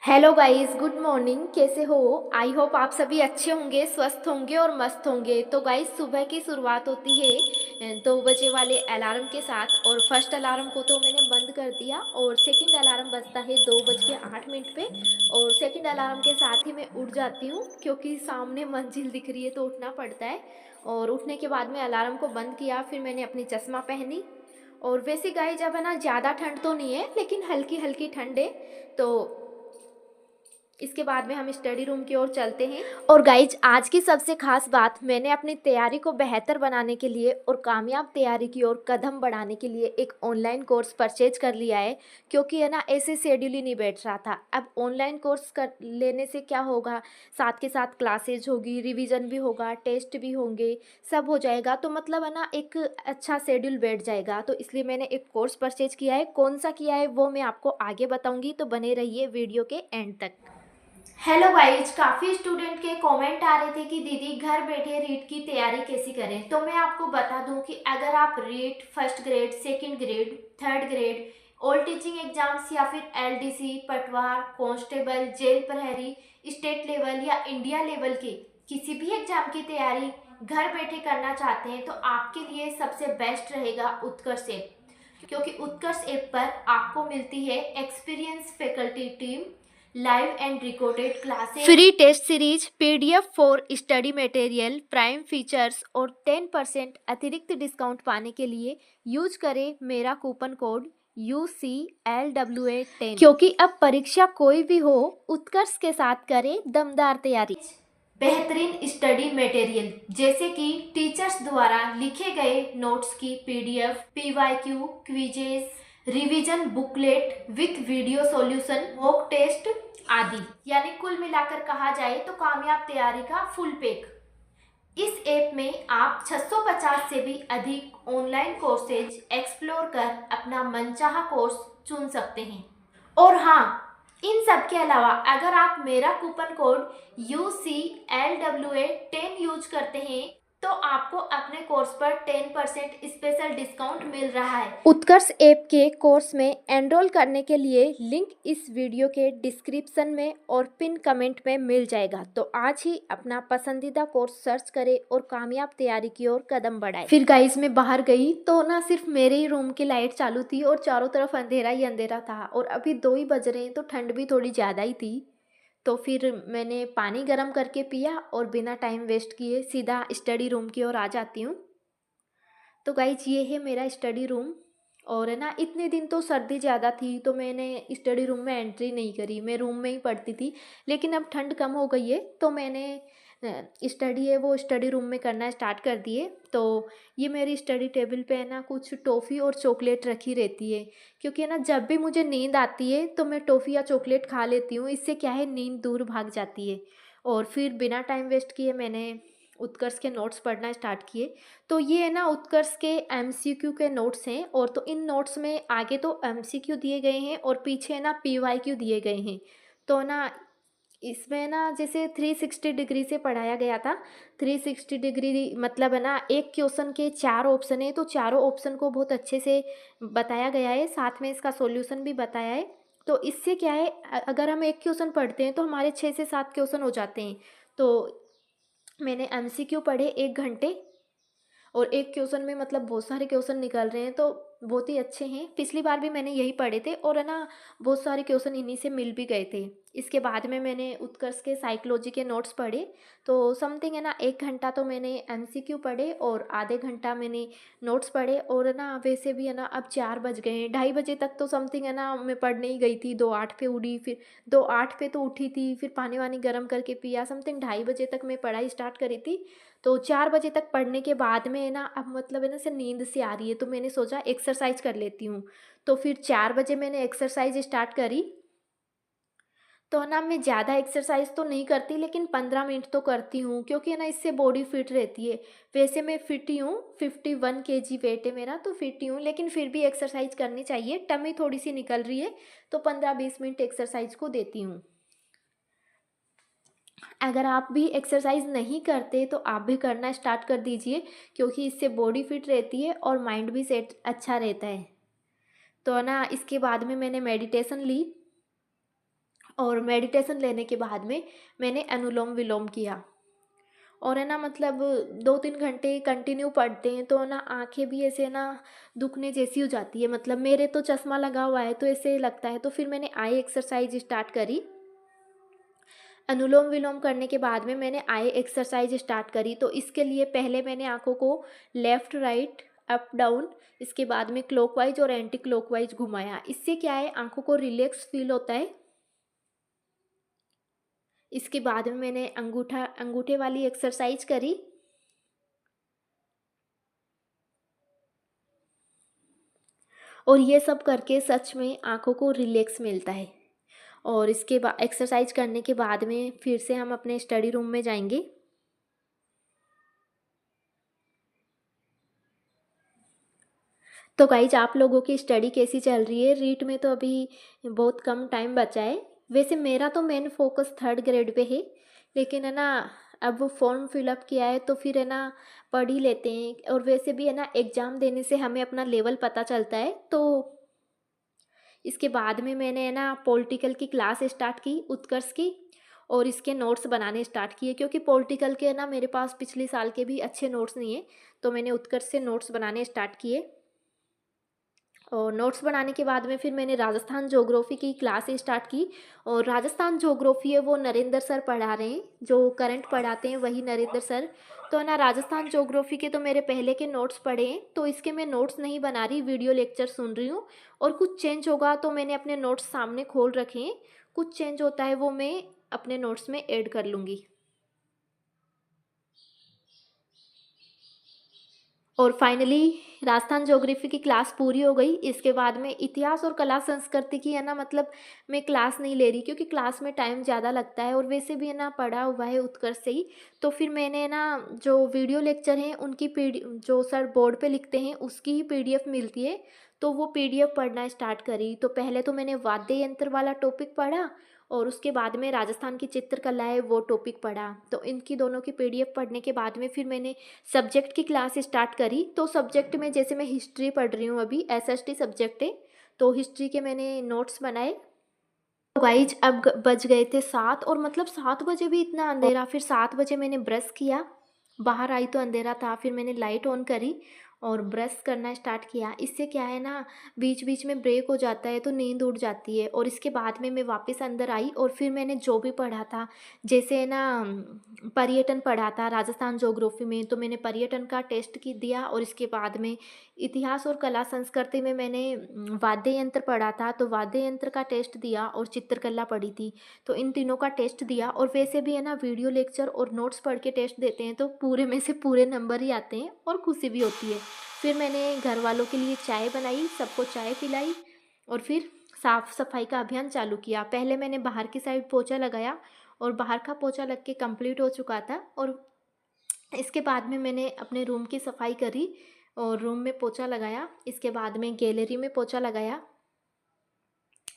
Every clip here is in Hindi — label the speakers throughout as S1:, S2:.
S1: Hello guys, good morning. कैसे हो? आई होप आप सभी अच्छे होंगे, स्वस्थ होंगे और मस्त होंगे। तो गाइस, सुबह की शुरुआत होती है 2 बजे वाले अलार्म के साथ। और फर्स्ट अलार्म को तो मैंने बंद कर दिया और सेकंड अलार्म बजता है 2:08 पे। और सेकंड अलार्म के साथ ही मैं उठ जाती हूँ, क्योंकि सामने मंजिल दिख रही है तो उठना पड़ता है। और उठने के बाद में अलार्म को बंद किया, फिर मैंने अपनी चश्मा पहनी। और वैसे गाइस, जब है ना, ज़्यादा ठंड तो नहीं है लेकिन हल्की हल्की ठंड है। तो इसके बाद में हम स्टडी रूम की ओर चलते हैं। और गाइज, आज की सबसे खास बात, मैंने अपनी तैयारी को बेहतर बनाने के लिए और कामयाब तैयारी की ओर कदम बढ़ाने के लिए एक ऑनलाइन कोर्स परचेज कर लिया है। क्योंकि है ना, ऐसे शेड्यूल ही नहीं बैठ रहा था। अब ऑनलाइन कोर्स कर लेने से क्या होगा, साथ के साथ क्लासेज होगी, रिवीजन भी होगा, टेस्ट भी होंगे, सब हो जाएगा। तो मतलब है ना, एक अच्छा शेड्यूल बैठ जाएगा। तो इसलिए मैंने एक कोर्स परचेज किया है। कौन सा किया है वो मैं आपको आगे बताऊंगी, तो बने रहिए वीडियो के एंड तक। हेलो गाइज, काफ़ी स्टूडेंट के कमेंट आ रहे थे कि दीदी घर बैठे रीट की तैयारी कैसे करें। तो मैं आपको बता दूं कि अगर आप REET first grade, second grade, third grade, all teaching exams या फिर एलडीसी, पटवार, कांस्टेबल, जेल प्रहरी, स्टेट लेवल या इंडिया लेवल के किसी भी एग्जाम की तैयारी घर बैठे करना चाहते हैं, तो आपके लिए सबसे बेस्ट रहेगा उत्कर्ष ऐप। क्योंकि उत्कर्ष ऐप पर आपको मिलती है experience faculty team, live and recorded classes, free test series, PDF for study material, prime features और 10% अतिरिक्त डिस्काउंट पाने के लिए यूज करें मेरा कूपन कोड UCLWA10। क्योंकि अब परीक्षा कोई भी हो, उत्कर्ष के साथ करें दमदार तैयारी। बेहतरीन स्टडी मटेरियल जैसे कि टीचर्स द्वारा लिखे गए नोट्स की PDF, PYQ, quizzes, revision booklet with video solution, mock test आदि। यानी कुल मिलाकर कहा जाए तो कामयाब तैयारी का फुल पैक। इस ऐप में आप 650 से भी अधिक ऑनलाइन कोर्सेज एक्सप्लोर कर अपना मनचाहा कोर्स चुन सकते हैं। और हाँ, इन सब के अलावा अगर आप मेरा कूपन कोड UCLWA10 यूज करते हैं, तो आपको अपने कोर्स पर 10% स्पेशल डिस्काउंट मिल रहा है। उत्कर्ष ऐप के कोर्स में एनरोल करने के लिए लिंक इस वीडियो के डिस्क्रिप्शन में और पिन कमेंट में मिल जाएगा। तो आज ही अपना पसंदीदा कोर्स सर्च करें और कामयाब तैयारी की ओर कदम बढ़ाएं। फिर गाइस, मैं बाहर गई तो ना सिर्फ मेरे ही रूम की लाइट चालू थी और चारों तरफ अंधेरा ही अंधेरा था। और अभी 2 ही बज रहे हैं तो ठंड भी थोड़ी ज़्यादा ही थी। तो फिर मैंने पानी गर्म करके पिया और बिना टाइम वेस्ट किए सीधा स्टडी रूम की ओर आ जाती हूँ। तो गाइज, ये है मेरा स्टडी रूम। और है ना, इतने दिन तो सर्दी ज़्यादा थी तो मैंने स्टडी रूम में एंट्री नहीं करी, मैं रूम में ही पढ़ती थी। लेकिन अब ठंड कम हो गई है तो मैंने स्टडी है वो स्टडी रूम में करना स्टार्ट कर दिए। तो ये मेरी स्टडी टेबल पे है ना, कुछ टॉफ़ी और चॉकलेट रखी रहती है। क्योंकि है ना, जब भी मुझे नींद आती है तो मैं टॉफ़ी या चॉकलेट खा लेती हूँ। इससे क्या है, नींद दूर भाग जाती है। और फिर बिना टाइम वेस्ट किए मैंने उत्कर्ष के नोट्स पढ़ना स्टार्ट किए। तो ये है ना, उत्कर्ष के एमसीक्यू के नोट्स हैं। और तो इन नोट्स में आगे तो एमसीक्यू दिए गए हैं और पीछे ना पीवाईक्यू दिए गए हैं। तो ना, इसमें ना जैसे 360 डिग्री से पढ़ाया गया था। 360 डिग्री मतलब है ना, एक क्वेश्चन के 4 ऑप्शन है तो चारों ऑप्शन को बहुत अच्छे से बताया गया है, साथ में इसका सॉल्यूशन भी बताया है। तो इससे क्या है, अगर हम एक क्वेश्चन पढ़ते हैं तो हमारे 6 से 7 क्वेश्चन हो जाते हैं। तो मैंने एमसीक्यू पढ़े 1 घंटे। और एक क्वेश्चन में मतलब बहुत सारे क्वेश्चन निकल रहे हैं तो बहुत ही अच्छे हैं। पिछली बार भी मैंने यही पढ़े थे और है ना, बहुत सारे क्वेश्चन इन्हीं से मिल भी गए थे। इसके बाद में मैंने उत्कर्ष के साइकोलॉजी के नोट्स पढ़े। तो समथिंग है ना, 1 घंटा तो मैंने एमसीक्यू पढ़े और आधे घंटा मैंने नोट्स पढ़े। और है ना, वैसे भी है ना, अब 4 बज गए हैं, 2:30 बजे तक तो समथिंग है ना, मैं पढ़ने ही गई थी। 2:08 पे उठी, फिर 2:08 पे तो उठी थी, फिर पानी वानी गर्म करके पिया, समथिंग 2:30 बजे तक मैं पढ़ाई स्टार्ट करी थी। तो 4 बजे तक पढ़ने के बाद में है ना, अब मतलब है ना, से नींद सी आ रही है तो मैंने सोचा एक्सरसाइज कर लेती हूँ। तो फिर 4 बजे मैंने एक्सरसाइज स्टार्ट करी। तो ना, मैं ज़्यादा एक्सरसाइज तो नहीं करती लेकिन 15 मिनट तो करती हूँ, क्योंकि है ना, इससे बॉडी फिट रहती है। वैसे मैं फिट ही हूँ, 51 केजी वेट है मेरा, तो फिट ही हूँ, लेकिन फिर भी एक्सरसाइज करनी चाहिए। टमी थोड़ी सी निकल रही है तो 15-20 मिनट एक्सरसाइज को देती हूँ। अगर आप भी एक्सरसाइज नहीं करते तो आप भी करना स्टार्ट कर दीजिए, क्योंकि इससे बॉडी फिट रहती है और माइंड भी सेट अच्छा रहता है। तो ना, इसके बाद में मैंने मेडिटेशन ली। और मेडिटेशन लेने के बाद में मैंने अनुलोम विलोम किया। और है ना मतलब 2-3 घंटे कंटिन्यू पढ़ते हैं तो ना आँखें भी ऐसे ना दुखने जैसी हो जाती है, मतलब मेरे तो चश्मा लगा हुआ है तो ऐसे लगता है। तो फिर मैंने आई एक्सरसाइज स्टार्ट करी। अनुलोम विलोम करने के बाद में मैंने आई एक्सरसाइज स्टार्ट करी। तो इसके लिए पहले मैंने आँखों को लेफ़्ट राइट अप डाउन, इसके बाद में क्लॉकवाइज और एंटी क्लॉकवाइज घुमाया। इससे क्या है, आँखों को रिलैक्स फील होता है। इसके बाद में मैंने अंगूठे वाली एक्सरसाइज करी। और ये सब करके सच में आँखों को रिलैक्स मिलता है। और इसके बाद एक्सरसाइज करने के बाद में फिर से हम अपने स्टडी रूम में जाएंगे। तो गाइज आप लोगों की स्टडी कैसी चल रही है? रीट में तो अभी बहुत कम टाइम बचा है। वैसे मेरा तो main focus 3rd grade pay है, लेकिन है ना अब वो फॉर्म फिलअप किया है तो फिर है ना पढ़ ही लेते हैं। और वैसे भी है ना एग्ज़ाम देने से हमें अपना लेवल पता चलता है। तो इसके बाद में मैंने है ना पॉलिटिकल की क्लास स्टार्ट की, उत्कर्ष की, और इसके नोट्स बनाने स्टार्ट किए क्योंकि पॉलिटिकल के ना मेरे पास पिछले साल के भी अच्छे नोट्स नहीं है। तो मैंने उत्कर्ष से नोट्स बनाने स्टार्ट किए। और नोट्स बनाने के बाद में फिर मैंने राजस्थान ज्योग्राफी की क्लास स्टार्ट की। और राजस्थान ज्योग्राफी है वो नरेंद्र सर पढ़ा रहे हैं, जो करंट पढ़ाते हैं वही नरेंद्र सर। तो ना राजस्थान ज्योग्राफी के तो मेरे पहले के नोट्स पढ़े हैं, तो इसके मैं नोट्स नहीं बना रही, वीडियो लेक्चर सुन रही हूँ। और कुछ चेंज होगा तो मैंने अपने नोट्स सामने खोल रखे हैं, कुछ चेंज होता है वो मैं अपने नोट्स में ऐड कर लूँगी। और फाइनली राजस्थान ज्योग्राफी की क्लास पूरी हो गई। इसके बाद में इतिहास और कला संस्कृति की है ना मतलब मैं क्लास नहीं ले रही क्योंकि क्लास में टाइम ज़्यादा लगता है और वैसे भी है ना पढ़ा हुआ है उत्कर्ष से ही। तो फिर मैंने ना जो वीडियो लेक्चर हैं उनकी जो सर बोर्ड पे लिखते हैं उसकी ही PDF मिलती है, तो वो PDF पढ़ना स्टार्ट करी। तो पहले तो मैंने वाद्य यंत्र वाला टॉपिक पढ़ा और उसके बाद में राजस्थान की चित्रकला है वो टॉपिक पढ़ा। तो इनकी दोनों की PDF पढ़ने के बाद में फिर मैंने सब्जेक्ट की क्लास स्टार्ट करी। तो सब्जेक्ट में जैसे मैं हिस्ट्री पढ़ रही हूँ, अभी SST सब्जेक्ट है, तो हिस्ट्री के मैंने नोट्स बनाए। तो गाइज अब बज गए थे 7 और मतलब 7 बजे भी इतना अंधेरा। फिर 7 बजे मैंने ब्रश किया, बाहर आई तो अंधेरा था, फिर मैंने लाइट ऑन करी और ब्रश करना स्टार्ट किया। इससे क्या है ना बीच बीच में ब्रेक हो जाता है तो नींद उड़ जाती है। और इसके बाद में मैं वापस अंदर आई और फिर मैंने जो भी पढ़ा था, जैसे है ना पर्यटन पढ़ा था राजस्थान ज्योग्राफी में, तो मैंने पर्यटन का टेस्ट की दिया। और इसके बाद में इतिहास और कला संस्कृति में मैंने वाद्य यंत्र पढ़ा था, तो वाद्य यंत्र का टेस्ट दिया और चित्रकला पढ़ी थी, तो इन तीनों का टेस्ट दिया। और वैसे भी है ना वीडियो लेक्चर और नोट्स पढ़ के टेस्ट देते हैं तो पूरे में से पूरे नंबर ही आते हैं और खुशी भी होती है। फिर मैंने घर वालों के लिए चाय बनाई, सबको चाय पिलाई और फिर साफ़ सफाई का अभियान चालू किया। पहले मैंने बाहर की साइड पोछा लगाया और बाहर का पोछा लग के कंप्लीट हो चुका था। और इसके बाद में मैंने अपने रूम की सफाई करी और रूम में पोछा लगाया। इसके बाद में गैलरी में पोछा लगाया।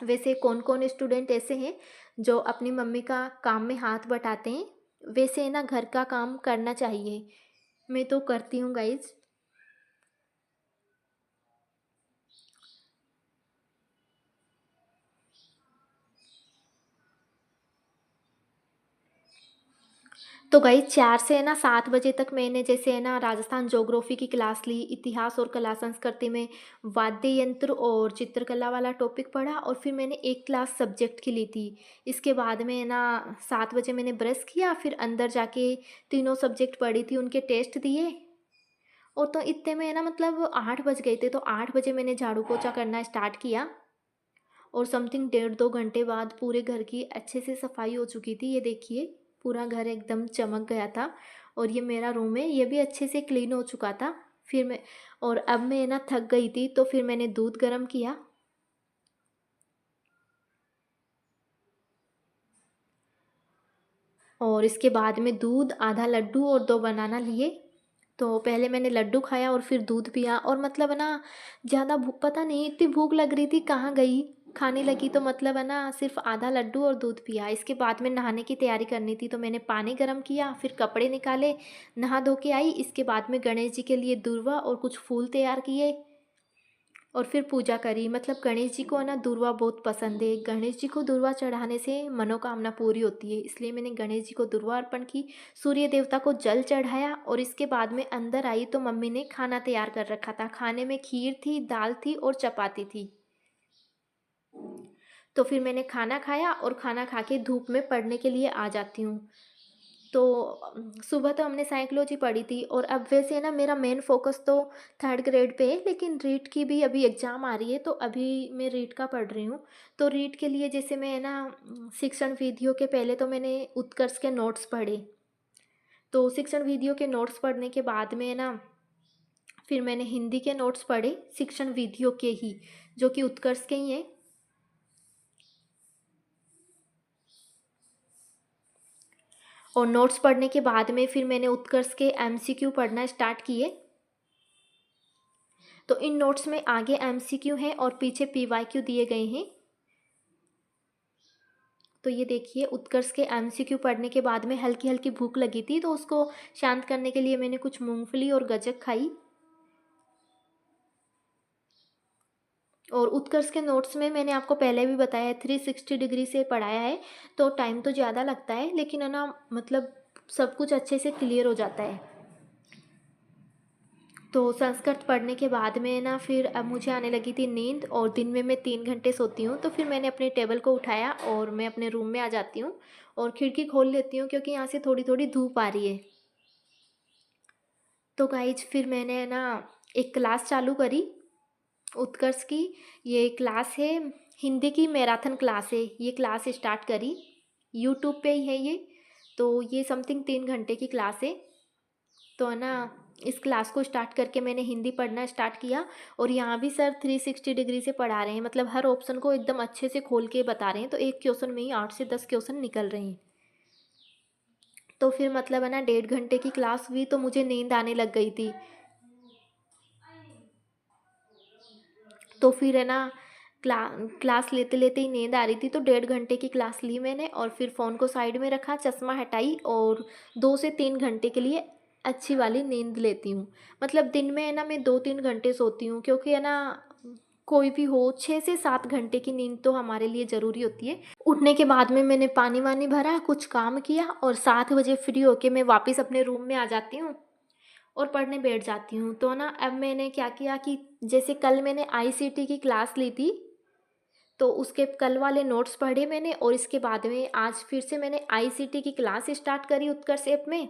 S1: वैसे कौन कौन स्टूडेंट ऐसे हैं जो अपनी मम्मी का काम में हाथ बटाते हैं? वैसे ना घर का काम करना चाहिए, मैं तो करती हूँ गाइज। तो गाइज 4 से है ना 7 बजे तक मैंने जैसे है ना राजस्थान ज्योग्राफी की क्लास ली, इतिहास और कला संस्कृति में वाद्य यंत्र और चित्रकला वाला टॉपिक पढ़ा और फिर मैंने एक क्लास सब्जेक्ट की ली थी। इसके बाद में है ना 7 बजे मैंने ब्रश किया, फिर अंदर जाके तीनों सब्जेक्ट पढ़ी थी, उनके टेस्ट दिए। और तो इतने में है ना मतलब 8 बज गए थे, तो 8 बजे मैंने झाड़ू पोछा करना स्टार्ट किया और समथिंग 1.5-2 घंटे बाद पूरे घर की अच्छे से सफाई हो चुकी थी। ये देखिए पूरा घर एकदम चमक गया था। और ये मेरा रूम है, ये भी अच्छे से क्लीन हो चुका था। फिर मैं और अब मैं ना थक गई थी तो फिर मैंने दूध गर्म किया और इसके बाद में दूध, आधा लड्डू और 2 बनाना लिए। तो पहले मैंने लड्डू खाया और फिर दूध पिया। और मतलब है ना ज़्यादा भूख, पता नहीं इतनी भूख लग रही थी कहाँ गई, खाने लगी। तो मतलब है ना सिर्फ आधा लड्डू और दूध पिया। इसके बाद में नहाने की तैयारी करनी थी तो मैंने पानी गर्म किया, फिर कपड़े निकाले, नहा धो के आई। इसके बाद में गणेश जी के लिए दूर्वा और कुछ फूल तैयार किए और फिर पूजा करी। मतलब गणेश जी को है ना दूर्वा बहुत पसंद है। गणेश जी को दूर्वा चढ़ाने से मनोकामना पूरी होती है, इसलिए मैंने गणेश जी को दूर्वा अर्पण की, सूर्य देवता को जल चढ़ाया और इसके बाद में अंदर आई तो मम्मी ने खाना तैयार कर रखा था। खाने में खीर थी, दाल थी और चपाती थी। तो फिर मैंने खाना खाया और खाना खा के धूप में पढ़ने के लिए आ जाती हूँ। तो सुबह तो हमने साइकोलॉजी पढ़ी थी और अब वैसे ना मेरा मेन फोकस तो थर्ड ग्रेड पे है, लेकिन रीट की भी अभी एग्ज़ाम आ रही है तो अभी मैं रीट का पढ़ रही हूँ। तो रीट के लिए जैसे मैं ना शिक्षण विधियों के पहले तो मैंने उत्कर्ष के नोट्स पढ़े। तो शिक्षण विधियों के नोट्स पढ़ने के बाद में ना फिर मैंने हिंदी के नोट्स पढ़े शिक्षण विधियों के ही, जो कि उत्कर्ष के ही हैं। और नोट्स पढ़ने के बाद में फिर मैंने उत्कर्ष के एमसीक्यू पढ़ना स्टार्ट किए। तो इन नोट्स में आगे एमसीक्यू हैं और पीछे पीवाईक्यू दिए गए हैं। तो ये देखिए, उत्कर्ष के एमसीक्यू पढ़ने के बाद में हल्की हल्की भूख लगी थी, तो उसको शांत करने के लिए मैंने कुछ मूंगफली और गज्जक खाई। और उत्कर्ष के नोट्स में मैंने आपको पहले भी बताया है 360 डिग्री से पढ़ाया है, तो टाइम तो ज़्यादा लगता है, लेकिन है ना मतलब सब कुछ अच्छे से क्लियर हो जाता है। तो संस्कृत पढ़ने के बाद में ना फिर अब मुझे आने लगी थी नींद, और दिन में मैं 3 घंटे सोती हूँ। तो फिर मैंने अपने टेबल को उठाया और मैं अपने रूम में आ जाती हूँ और खिड़की खोल लेती हूँ क्योंकि यहाँ से थोड़ी थोड़ी धूप आ रही है। तो गाइज फिर मैंने ना एक क्लास चालू करी उत्कर्ष की। ये क्लास है हिंदी की, मैराथन क्लास है। ये क्लास स्टार्ट करी, यूट्यूब पे ही है ये। तो ये समथिंग 3 घंटे की क्लास है। तो है ना इस क्लास को स्टार्ट करके मैंने हिंदी पढ़ना स्टार्ट किया। और यहाँ भी सर 360 डिग्री से पढ़ा रहे हैं, मतलब हर ऑप्शन को एकदम अच्छे से खोल के बता रहे हैं। तो एक क्वेश्चन में ही 8 से 10 क्वेश्चन निकल रहे हैं। तो फिर मतलब है ना 1.5 घंटे की क्लास हुई तो मुझे नींद आने लग गई थी। तो फिर है ना क्लास लेते लेते ही नींद आ रही थी, तो 1.5 घंटे की क्लास ली मैंने और फिर फ़ोन को साइड में रखा, चश्मा हटाई और 2 से 3 घंटे के लिए अच्छी वाली नींद लेती हूँ। मतलब दिन में है ना मैं 2-3 घंटे सोती हूँ, क्योंकि है ना कोई भी हो 6 से 7 घंटे की नींद तो हमारे लिए ज़रूरी होती है। उठने के बाद में मैंने पानी वानी भरा, कुछ काम किया और 7 बजे फ्री होके मैं वापस अपने रूम में आ जाती हूँ और पढ़ने बैठ जाती हूँ। तो ना अब मैंने क्या किया कि जैसे कल मैंने आईसीटी की क्लास ली थी, तो उसके कल वाले नोट्स पढ़े मैंने और इसके बाद में आज फिर से मैंने आईसीटी की क्लास स्टार्ट करी उत्कर्ष ऐप में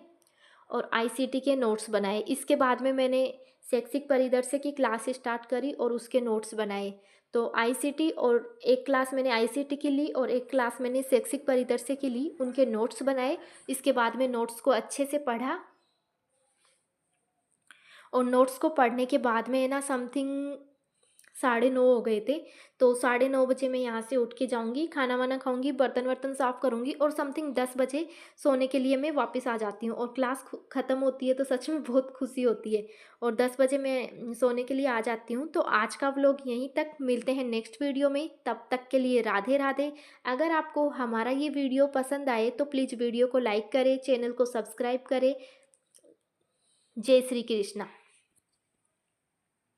S1: और आईसीटी के नोट्स बनाए। इसके बाद में मैंने शैक्षिक परिदृश्य की क्लास स्टार्ट करी और उसके नोट्स बनाए। तो आईसीटी और एक क्लास मैंने आईसीटी की ली और एक क्लास मैंने शैक्षिक परिदृश्य की ली, उनके नोट्स बनाए। इसके बाद में नोट्स को अच्छे से पढ़ा और नोट्स को पढ़ने के बाद में ना समथिंग 9:30 हो गए थे। तो 9:30 बजे मैं यहाँ से उठ के जाऊँगी, खाना वाना खाऊँगी, बर्तन वर्तन साफ़ करूँगी और समथिंग 10 बजे सोने के लिए मैं वापस आ जाती हूँ। और क्लास ख़त्म होती है तो सच में बहुत खुशी होती है। और 10 बजे मैं सोने के लिए आ जाती हूँ। तो आज का व्लॉग यहीं तक, मिलते हैं नेक्स्ट वीडियो में, तब तक के लिए राधे राधे। अगर आपको हमारा ये वीडियो पसंद आए तो प्लीज़ वीडियो को लाइक करें, चैनल को सब्सक्राइब करें। जय श्री कृष्णा।